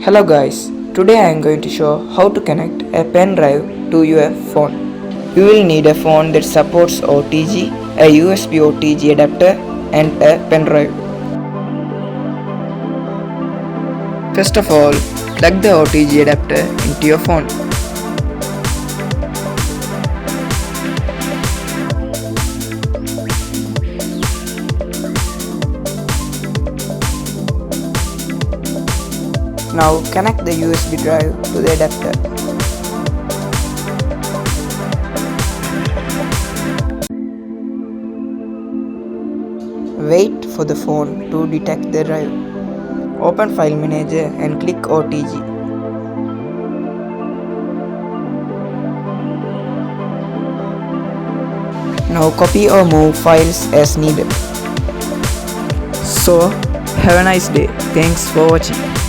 Hello guys, today I am going to show how to connect a pen drive to your phone. You will need a phone that supports OTG, a USB OTG adapter and a pen drive. First of all, plug the OTG adapter into your phone. Now connect the USB drive to the adapter. Wait for the phone to detect the drive. Open File Manager and click OTG. Now copy or move files as needed. So, have a nice day. Thanks for watching.